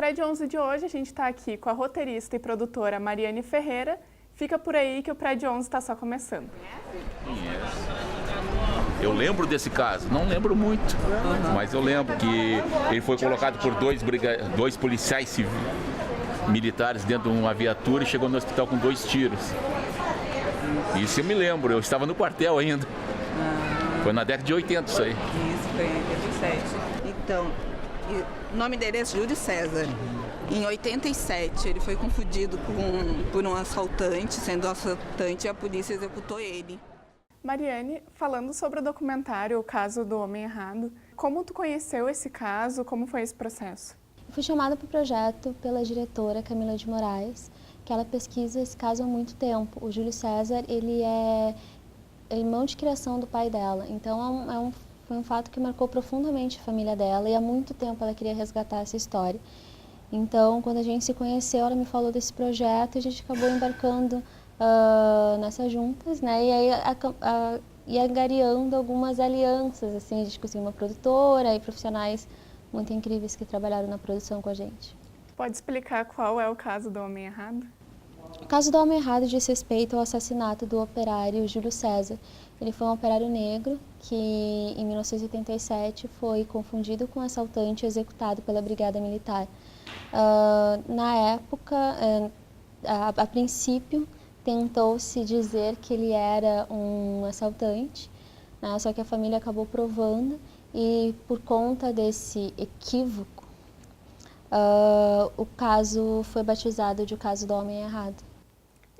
Prédio 11 de hoje a gente está aqui com a roteirista e produtora Mariane Ferreira. Fica por aí que o Prédio 11 está só começando. Eu lembro desse caso, não lembro muito, mas eu lembro que ele foi colocado por dois policiais militares dentro de uma viatura e chegou no hospital com 2 tiros. Isso eu me lembro, eu estava no quartel ainda. Foi na década de 80 isso aí. Isso, foi em 87. Então, o nome dele é Júlio César. Em 87, ele foi confundido por um assaltante, sendo um assaltante, a polícia executou ele. Mariane, falando sobre o documentário O Caso do Homem Errado, como tu conheceu esse caso, como foi esse processo? Eu fui chamada para o projeto pela diretora Camila de Moraes, que ela pesquisa esse caso há muito tempo. O Júlio César, ele é irmão de criação do pai dela, então foi um fato que marcou profundamente a família dela e há muito tempo ela queria resgatar essa história. Então, quando a gente se conheceu, ela me falou desse projeto e a gente acabou embarcando nessas juntas, né? E aí ia angariando algumas alianças, assim, a gente conseguiu uma produtora e profissionais muito incríveis que trabalharam na produção com a gente. Pode explicar qual é o caso do Homem Errado? O caso do Homem Errado diz respeito ao assassinato do operário Júlio César. Ele foi um operário negro que, em 1987, foi confundido com um assaltante executado pela Brigada Militar. Na época, a princípio, tentou-se dizer que ele era um assaltante, né? Só que a família acabou provando e, por conta desse equívoco, o caso foi batizado de o caso do Homem Errado.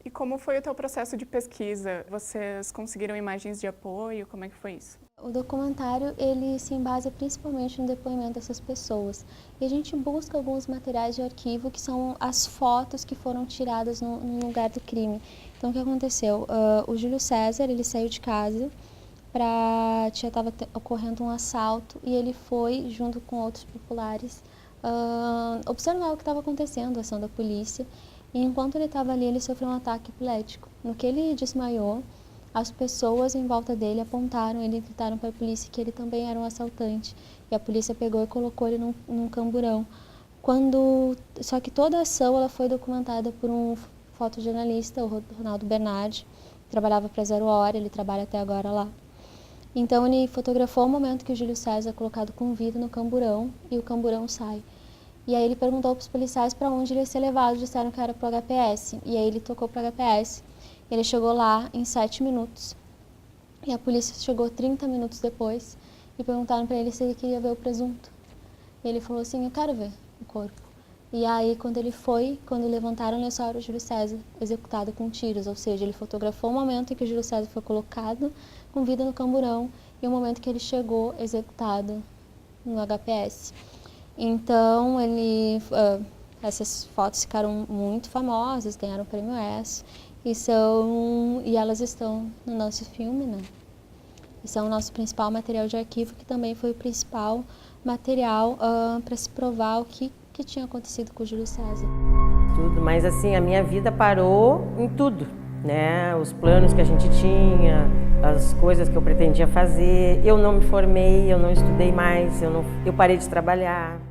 E como foi o teu processo de pesquisa? Vocês conseguiram imagens de apoio? Como é que foi isso? O documentário, ele se embasa principalmente no depoimento dessas pessoas. E a gente busca alguns materiais de arquivo, que são as fotos que foram tiradas no lugar do crime. Então, o que aconteceu? O Júlio César, ele saiu de casa já estava ocorrendo um assalto e ele foi, junto com outros populares, observar o que estava acontecendo, a ação da polícia. E enquanto ele estava ali, ele sofreu um ataque epilético. No que ele desmaiou, as pessoas em volta dele apontaram ele e gritaram para a polícia que ele também era um assaltante. E a polícia pegou e colocou ele num camburão. Só que toda a ação ela foi documentada por um fotojornalista, o Ronaldo Bernardi, que trabalhava para Zero Hora, ele trabalha até agora lá. Então ele fotografou o momento que o Júlio César é colocado com vida no camburão e o camburão sai. E aí ele perguntou para os policiais para onde ele ia ser levado, disseram que era para o HPS. E aí ele tocou para o HPS. Ele chegou lá em 7 minutos. E a polícia chegou 30 minutos depois e perguntaram para ele se ele queria ver o presunto. E ele falou assim, eu quero ver o corpo. E aí quando levantaram o lençol, o Júlio César executado com tiros. Ou seja, ele fotografou o momento em que o Júlio César foi colocado com vida no camburão e o momento que ele chegou executado no HPS. Então, essas fotos ficaram muito famosas, ganharam o prêmio ESSO e elas estão no nosso filme, né? E são o nosso principal material de arquivo, que também foi o principal material para se provar o que tinha acontecido com o Júlio César. Tudo, mas assim, a minha vida parou em tudo, né? Os planos que a gente tinha, as coisas que eu pretendia fazer, eu não me formei, eu não estudei mais, eu parei de trabalhar.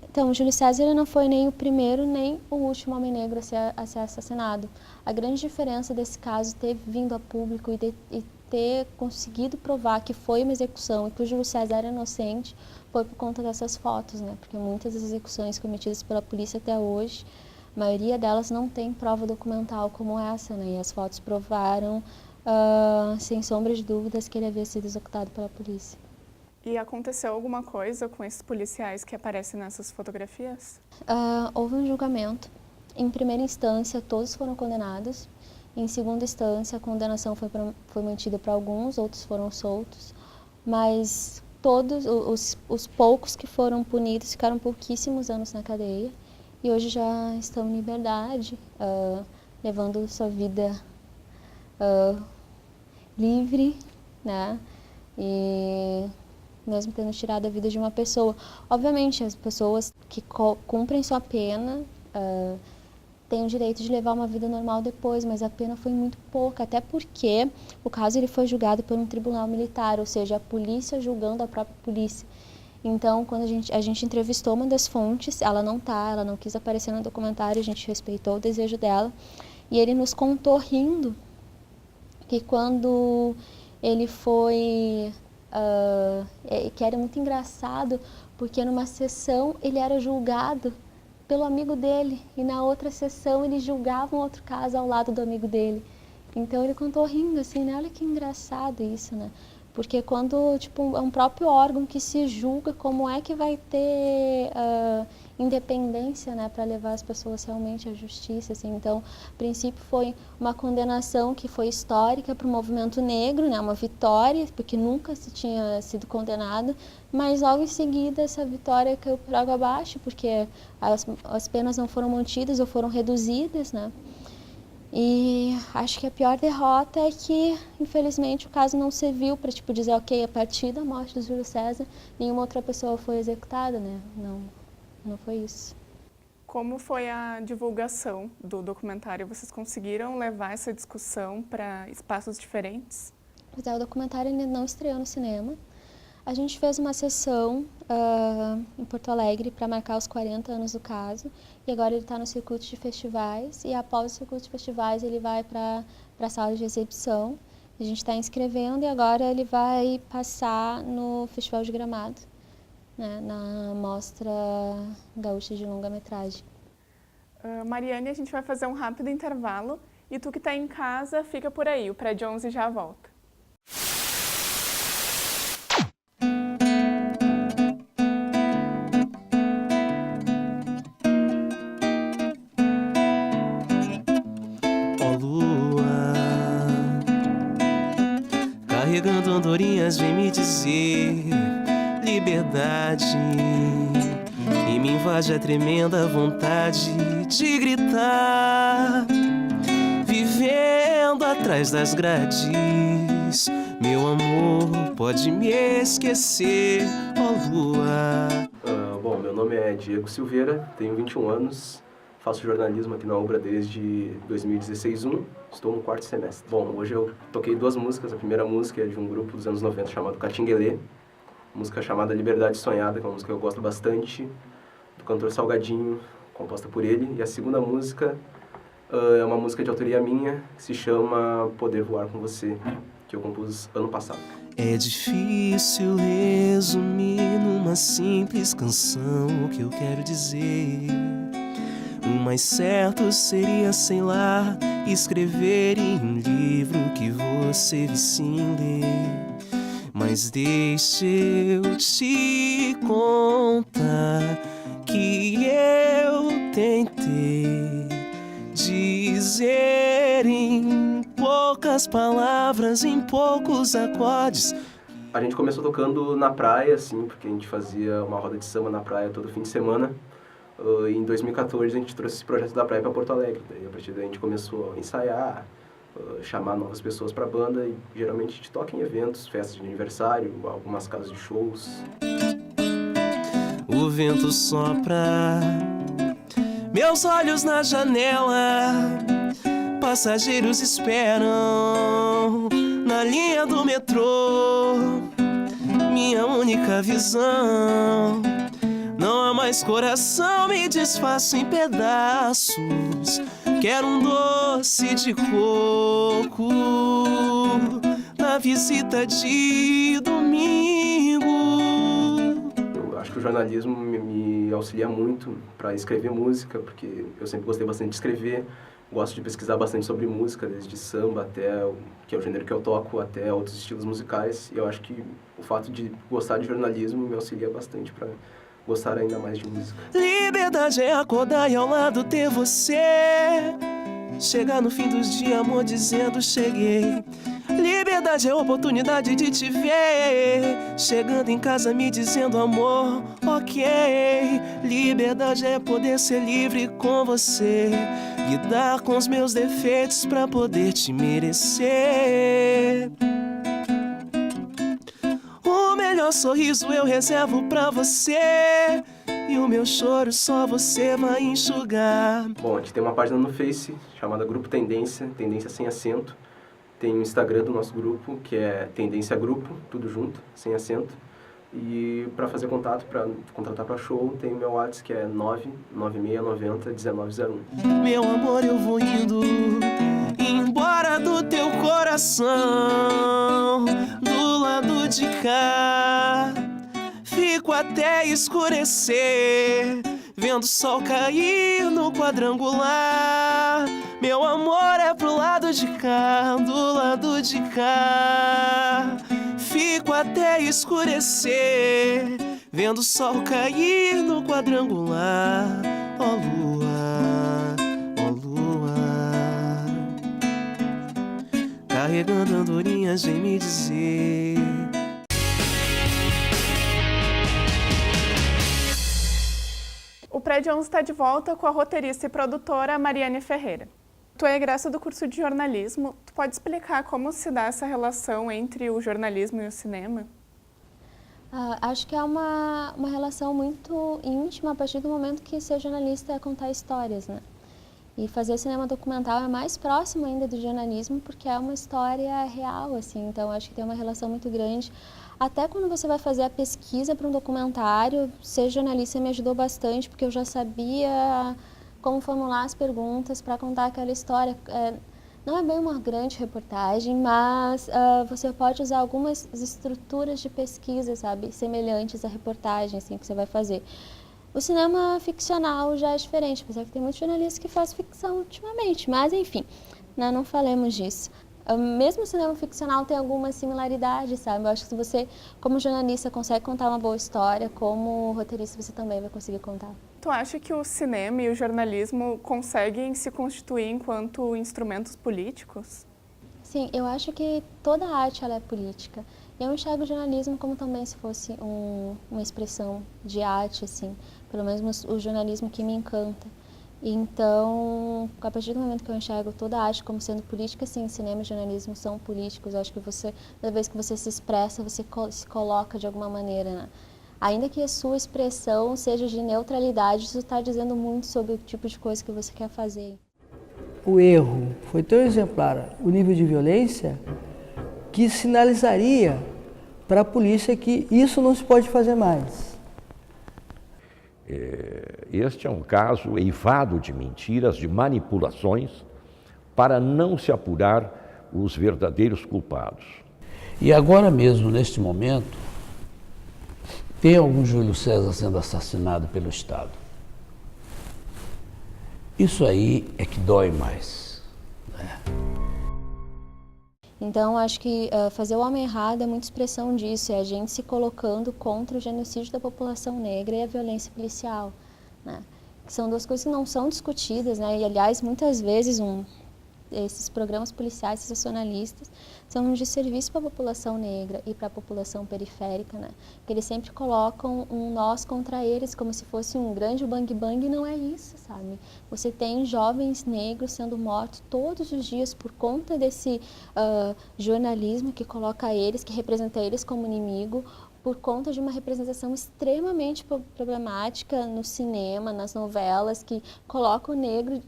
Então, o Júlio César ele não foi nem o primeiro nem o último homem negro a ser assassinado. A grande diferença desse caso ter vindo a público e ter conseguido provar que foi uma execução e que o Júlio César era inocente foi por conta dessas fotos, né? Porque muitas das execuções cometidas pela polícia até hoje, a maioria delas não tem prova documental como essa, né? E as fotos provaram, sem sombra de dúvidas, que ele havia sido executado pela polícia. E aconteceu alguma coisa com esses policiais que aparecem nessas fotografias? Houve um julgamento. Em primeira instância, todos foram condenados. Em segunda instância, a condenação foi mantida para alguns, outros foram soltos. Mas todos os poucos que foram punidos ficaram pouquíssimos anos na cadeia. E hoje já estão em liberdade, levando sua vida livre, né? E mesmo tendo tirado a vida de uma pessoa. Obviamente, as pessoas que cumprem sua pena têm o direito de levar uma vida normal depois, mas a pena foi muito pouca, até porque o caso ele foi julgado por um tribunal militar, ou seja, a polícia julgando a própria polícia. Então, quando a gente entrevistou uma das fontes, ela não quis aparecer no documentário, a gente respeitou o desejo dela. E ele nos contou rindo que quando ele foi, que era muito engraçado, porque numa sessão ele era julgado pelo amigo dele e na outra sessão ele julgava um outro caso ao lado do amigo dele. Então ele contou rindo assim, né? Olha que engraçado isso, né? Porque quando, tipo, é um próprio órgão que se julga, como é que vai ter independência, né, para levar as pessoas realmente à justiça, assim. Então, a princípio foi uma condenação que foi histórica para o movimento negro, né, uma vitória, porque nunca se tinha sido condenado, mas logo em seguida essa vitória caiu por água abaixo, porque as penas não foram mantidas ou foram reduzidas, né. E acho que a pior derrota é que, infelizmente, o caso não serviu para, tipo, dizer, ok, a partir da morte do Júlio César, nenhuma outra pessoa foi executada, né? Não foi isso. Como foi a divulgação do documentário? Vocês conseguiram levar essa discussão para espaços diferentes? Pois é, o documentário ainda não estreou no cinema. A gente fez uma sessão em Porto Alegre para marcar os 40 anos do caso, e agora ele está no circuito de festivais, e após o circuito de festivais ele vai para a sala de exibição. A gente está inscrevendo e agora ele vai passar no Festival de Gramado, né, na Mostra Gaúcha de Longa-Metragem. Mariane, a gente vai fazer um rápido intervalo, e tu que está em casa, fica por aí, o Prédio 11 já volta. Carregando andorinhas, vem me dizer liberdade, e me invade a tremenda vontade de gritar, vivendo atrás das grades. Meu amor, pode me esquecer, ó lua. Bom, meu nome é Diego Silveira, tenho 21 anos. Faço jornalismo aqui na Ubra desde 2016-1, estou no 4º semestre. Bom, hoje eu toquei 2 músicas. A primeira música é de um grupo dos anos 90 chamado Catinguelê, música chamada Liberdade Sonhada, que é uma música que eu gosto bastante, do cantor Salgadinho, composta por ele. E a segunda música é uma música de autoria minha, que se chama Poder Voar com Você, que eu compus ano passado. É difícil resumir numa simples canção o que eu quero dizer. O mais certo seria, sei lá, escrever em um livro que você visse em ler. Mas deixa eu te contar que eu tentei dizer em poucas palavras, em poucos acordes. A gente começou tocando na praia, assim, porque a gente fazia uma roda de samba na praia todo fim de semana. Em 2014 a gente trouxe esse projeto da praia para Porto Alegre. Daí, a partir daí a gente começou a ensaiar, chamar novas pessoas para a banda, e geralmente a gente toca em eventos, festas de aniversário, algumas casas de shows. O vento sopra, meus olhos na janela, passageiros esperam na linha do metrô, minha única visão. Não há mais coração, me desfaço em pedaços. Quero um doce de coco na visita de domingo. Eu acho que o jornalismo me auxilia muito para escrever música, porque eu sempre gostei bastante de escrever. Gosto de pesquisar bastante sobre música, desde samba até, que é o gênero que eu toco, até outros estilos musicais. E eu acho que o fato de gostar de jornalismo me auxilia bastante para gostar ainda mais de música. Liberdade é acordar e ao lado ter você. Chegar no fim dos dias, amor, dizendo cheguei. Liberdade é a oportunidade de te ver. Chegando em casa me dizendo amor, ok. Liberdade é poder ser livre com você. Lidar com os meus defeitos pra poder te merecer. O melhor sorriso eu reservo pra você, e o meu choro só você vai enxugar. Bom, a gente tem uma página no Face chamada Grupo Tendência, Tendência sem acento. Tem o Instagram do nosso grupo, que é Tendência Grupo, tudo junto, sem acento. E para fazer contato, para contratar para show, tem meu WhatsApp que é 996901901. Meu amor, eu vou indo embora do teu coração, do lado de cá. Fico até escurecer, vendo o sol cair no quadrangular. Meu amor é pro lado de cá, do lado de cá. Fico até escurecer, vendo o sol cair no quadrangular. Ó lua, ó lua, carregando andorinhas, vem me dizer. O Prédio 11 está de volta com a roteirista e produtora Mariane Ferreira. Tu é egressa do curso de jornalismo. Tu pode explicar como se dá essa relação entre o jornalismo e o cinema? Acho que é uma relação muito íntima a partir do momento que ser jornalista é contar histórias, né? E fazer cinema documental é mais próximo ainda do jornalismo porque é uma história real, assim. Então, acho que tem uma relação muito grande. Até quando você vai fazer a pesquisa para um documentário, ser jornalista me ajudou bastante porque eu já sabia como formular as perguntas para contar aquela história. Não é bem uma grande reportagem, mas você pode usar algumas estruturas de pesquisa, sabe, semelhantes à reportagem assim, que você vai fazer. O cinema ficcional já é diferente, apesar que tem muitos jornalistas que fazem ficção ultimamente, mas enfim, né, não falemos disso. Mesmo o cinema ficcional tem alguma similaridade, sabe? Eu acho que se você, como jornalista, consegue contar uma boa história, como roteirista você também vai conseguir contar. Tu acha que o cinema e o jornalismo conseguem se constituir enquanto instrumentos políticos? Sim, eu acho que toda arte ela é política. Eu enxergo o jornalismo como também se fosse uma expressão de arte, assim. Pelo menos o jornalismo que me encanta. Então, a partir do momento que eu enxergo toda a arte como sendo política, sim, cinema e jornalismo são políticos. Eu acho que toda vez que você se expressa, você se coloca de alguma maneira, né? Ainda que a sua expressão seja de neutralidade, isso está dizendo muito sobre o tipo de coisa que você quer fazer. O erro foi tão exemplar, o nível de violência, que sinalizaria para a polícia que isso não se pode fazer mais. Este é um caso eivado de mentiras, de manipulações, para não se apurar os verdadeiros culpados. E agora mesmo, neste momento, tem algum Júlio César sendo assassinado pelo Estado. Isso aí é que dói mais, né? Então, acho que fazer o homem errado é muita expressão disso, é a gente se colocando contra o genocídio da população negra e a violência policial, né? Que são duas coisas que não são discutidas, né? E, aliás, muitas vezes esses programas policiais sensacionalistas são de serviço para a população negra e para a população periférica, né? Que eles sempre colocam um nós contra eles, como se fosse um grande bang-bang, e não é isso, sabe? Você tem jovens negros sendo mortos todos os dias por conta desse jornalismo que coloca eles, que representa eles como inimigo, por conta de uma representação extremamente problemática no cinema, nas novelas, que colocam o negro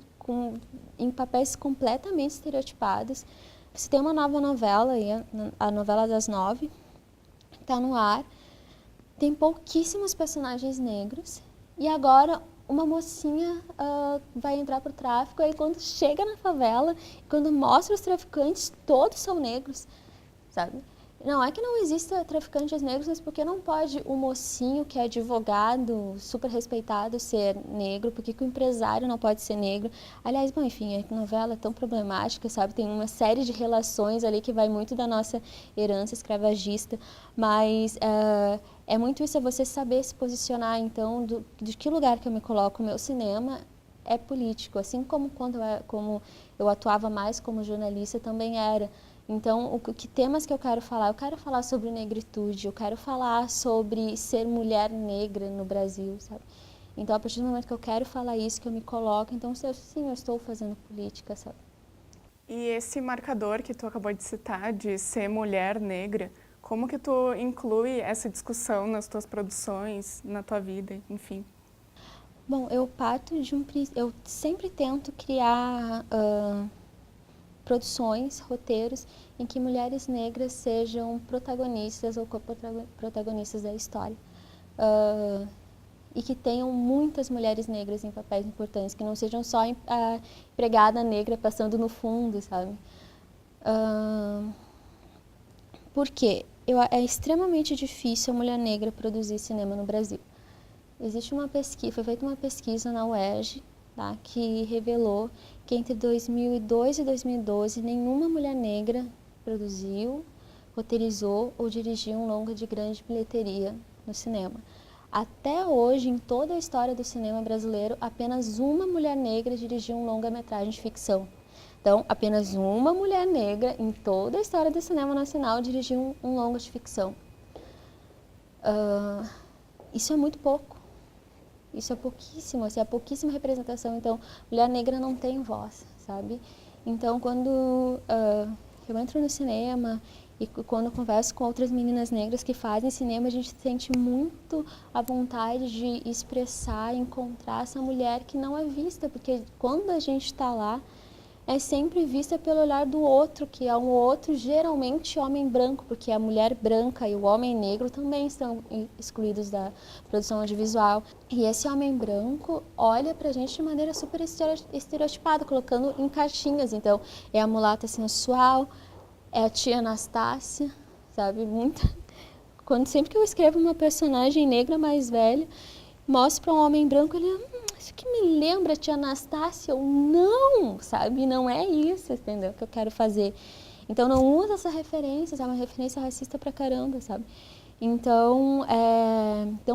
em papéis completamente estereotipados. Você tem uma nova novela, a novela das 9, que está no ar, tem pouquíssimos personagens negros, e agora uma mocinha vai entrar para o tráfico, aí quando chega na favela, quando mostra os traficantes, todos são negros, sabe? Não é que não exista traficantes negros, mas porque não pode o mocinho que é advogado, super respeitado, ser negro, porque que o empresário não pode ser negro. Aliás, bom, enfim, a novela é tão problemática, sabe? Tem uma série de relações ali que vai muito da nossa herança escravagista, mas é muito isso, é você saber se posicionar, então, de que lugar que eu me coloco. O meu cinema é político, assim como como eu atuava mais como jornalista, também era. Então, que temas que eu quero falar? Eu quero falar sobre negritude, eu quero falar sobre ser mulher negra no Brasil, sabe? Então, a partir do momento que eu quero falar isso, que eu me coloco, então, sim, eu estou fazendo política, sabe? E esse marcador que tu acabou de citar, de ser mulher negra, como que tu inclui essa discussão nas tuas produções, na tua vida, enfim? Bom, eu parto de eu sempre tento criar produções, roteiros, em que mulheres negras sejam protagonistas ou protagonistas da história. E que tenham muitas mulheres negras em papéis importantes, que não sejam só a empregada negra passando no fundo, sabe? Por quê? É extremamente difícil a mulher negra produzir cinema no Brasil. Existe uma pesquisa, foi feita uma pesquisa na UERJ, tá, que revelou que entre 2002 e 2012 nenhuma mulher negra produziu, roteirizou ou dirigiu um longa de grande bilheteria no cinema. Até hoje, em toda a história do cinema brasileiro, apenas uma mulher negra dirigiu um longa-metragem de ficção. Então, apenas uma mulher negra em toda a história do cinema nacional dirigiu um longa de ficção. Isso é muito pouco. Isso é pouquíssimo, assim, é pouquíssima representação. Então, mulher negra não tem voz, sabe? Então, quando eu entro no cinema e quando eu converso com outras meninas negras que fazem cinema, a gente sente muito a vontade de expressar, encontrar essa mulher que não é vista, porque quando a gente está lá, é sempre vista pelo olhar do outro, que é um outro, geralmente homem branco, porque a mulher branca e o homem negro também estão excluídos da produção audiovisual. E esse homem branco olha pra gente de maneira super estereotipada, colocando em caixinhas. Então, é a mulata sensual, é a tia Anastácia, sabe? Sempre que eu escrevo uma personagem negra mais velha, mostro para um homem branco, ele... isso que me lembra a tia Anastácia, ou não, sabe? Não é isso, entendeu? Que eu quero fazer. Então, não usa essa referência, é uma referência racista pra caramba, sabe? Então,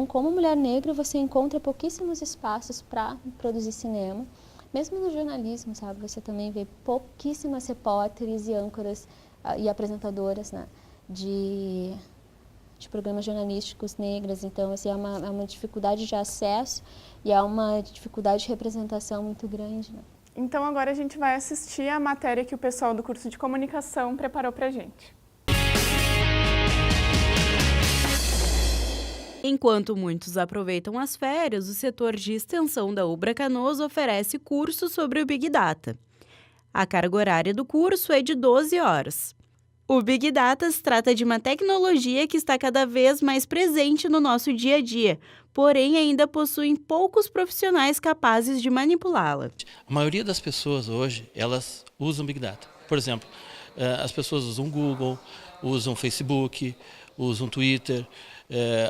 como mulher negra, você encontra pouquíssimos espaços para produzir cinema. Mesmo no jornalismo, sabe? Você também vê pouquíssimas repórteres e âncoras e apresentadoras, né? De programas jornalísticos negras. Então, assim, é uma dificuldade de acesso e é uma dificuldade de representação muito grande, né? Então, agora a gente vai assistir a matéria que o pessoal do curso de comunicação preparou pra gente. Enquanto muitos aproveitam as férias, o setor de extensão da Ubra Canoas oferece curso sobre o Big Data. A carga horária do curso é de 12 horas. O Big Data se trata de uma tecnologia que está cada vez mais presente no nosso dia a dia, porém ainda possuem poucos profissionais capazes de manipulá-la. A maioria das pessoas hoje, elas usam Big Data. Por exemplo, as pessoas usam Google, usam Facebook, usam Twitter,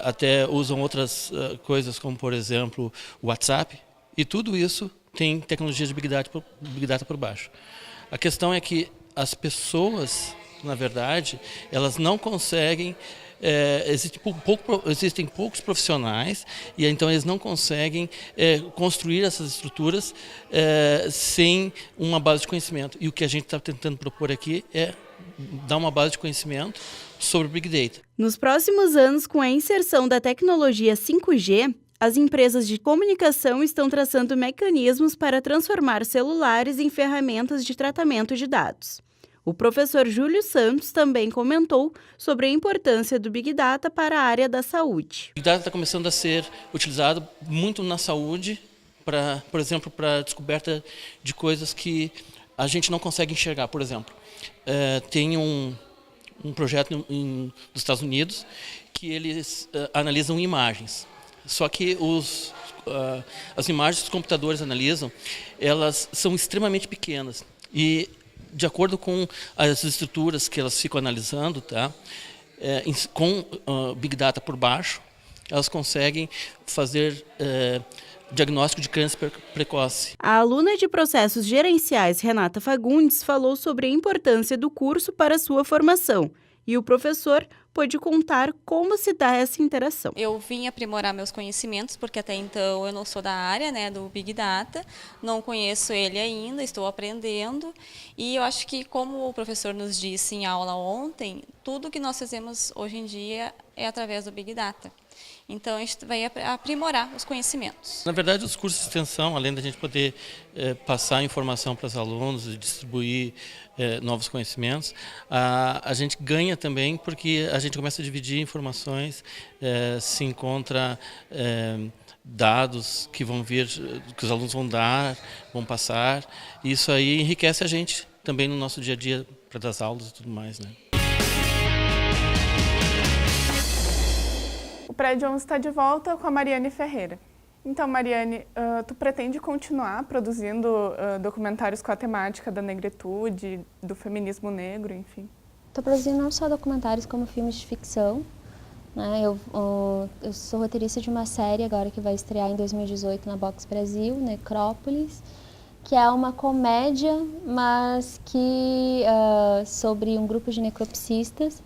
até usam outras coisas como, por exemplo, o WhatsApp, e tudo isso tem tecnologia de Big Data por baixo. A questão é que as pessoas, na verdade, elas não conseguem, existem poucos profissionais, e então eles não conseguem construir essas estruturas sem uma base de conhecimento. E o que a gente está tentando propor aqui é dar uma base de conhecimento sobre o Big Data. Nos próximos anos, com a inserção da tecnologia 5G, as empresas de comunicação estão traçando mecanismos para transformar celulares em ferramentas de tratamento de dados. O professor Júlio Santos também comentou sobre a importância do Big Data para a área da saúde. O Big Data está começando a ser utilizado muito na saúde, por exemplo, para a descoberta de coisas que a gente não consegue enxergar. Por exemplo, tem um projeto nos Estados Unidos que eles analisam imagens. Só que as imagens que os computadores analisam, elas são extremamente pequenas. E, de acordo com as estruturas que elas ficam analisando, tá? Com Big Data por baixo, elas conseguem fazer diagnóstico de câncer precoce. A aluna de processos gerenciais, Renata Fagundes, falou sobre a importância do curso para a sua formação. E o professor pôde contar como se dá essa interação. Eu vim aprimorar meus conhecimentos, porque até então eu não sou da área, né, do Big Data, não conheço ele ainda, estou aprendendo. E eu acho que, como o professor nos disse em aula ontem, tudo que nós fazemos hoje em dia é através do Big Data. Então, a gente vai aprimorar os conhecimentos. Na verdade, os cursos de extensão, além da gente poder passar informação para os alunos e distribuir novos conhecimentos, a gente ganha também porque a gente começa a dividir informações, se encontra dados que vão vir, que os alunos vão dar, vão passar, e isso aí enriquece a gente também no nosso dia a dia, para dar aulas e tudo mais, né? O Prédio 11 está de volta com a Mariane Ferreira. Então, Mariane, tu pretende continuar produzindo documentários com a temática da negritude, do feminismo negro, enfim? Estou produzindo não só documentários, como filmes de ficção. Né? Eu sou roteirista de uma série agora que vai estrear em 2018 na Box Brasil, Necrópolis, que é uma comédia, mas que sobre um grupo de necropsiistas,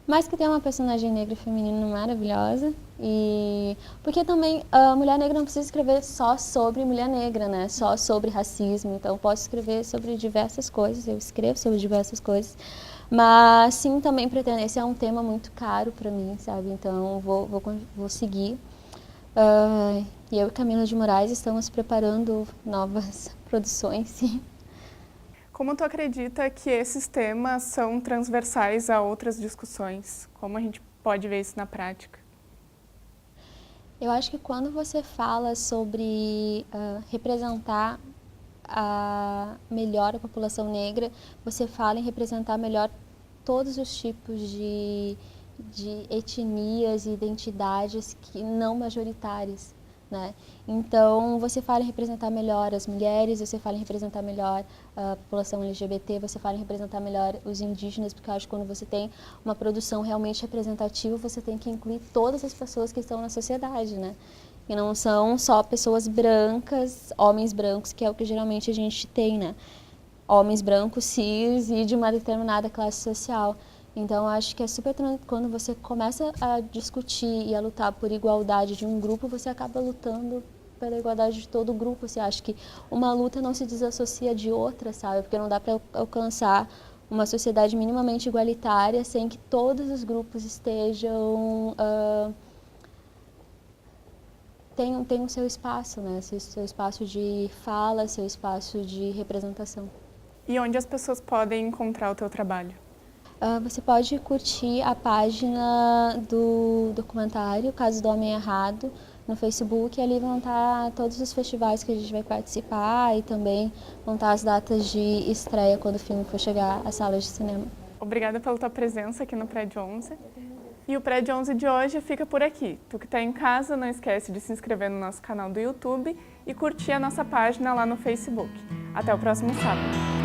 mas que tem uma personagem negra feminina maravilhosa. E porque também a mulher negra não precisa escrever só sobre mulher negra, né? Só sobre racismo. Então eu posso escrever sobre diversas coisas, eu escrevo sobre diversas coisas. Mas sim, também pretendo, esse é um tema muito caro para mim, sabe? Então vou seguir. E eu e Camila de Moraes estamos preparando novas produções, sim. Como tu acredita que esses temas são transversais a outras discussões? Como a gente pode ver isso na prática? Eu acho que quando você fala sobre representar melhor a população negra, você fala em representar melhor todos os tipos de etnias e identidades que não majoritárias, né? Então, você fala em representar melhor as mulheres, você fala em representar melhor a população LGBT, você fala em representar melhor os indígenas, porque eu acho que quando você tem uma produção realmente representativa, você tem que incluir todas as pessoas que estão na sociedade, né? E não são só pessoas brancas, homens brancos, que é o que geralmente a gente tem, né? Homens brancos, cis e de uma determinada classe social. Então, acho que é super... Quando você começa a discutir e a lutar por igualdade de um grupo, você acaba lutando pela igualdade de todo o grupo. Você acha que uma luta não se desassocia de outra, sabe? Porque não dá para alcançar uma sociedade minimamente igualitária sem que todos os grupos estejam... tenham seu espaço, né? Seu espaço de fala, seu espaço de representação. E onde as pessoas podem encontrar o teu trabalho? Você pode curtir a página do documentário Caso do Homem Errado no Facebook, e ali vão estar todos os festivais que a gente vai participar e também vão estar as datas de estreia quando o filme for chegar às salas de cinema. Obrigada pela tua presença aqui no Prédio 11. E o Prédio 11 de hoje fica por aqui. Tu que está em casa, não esquece de se inscrever no nosso canal do YouTube e curtir a nossa página lá no Facebook. Até o próximo sábado.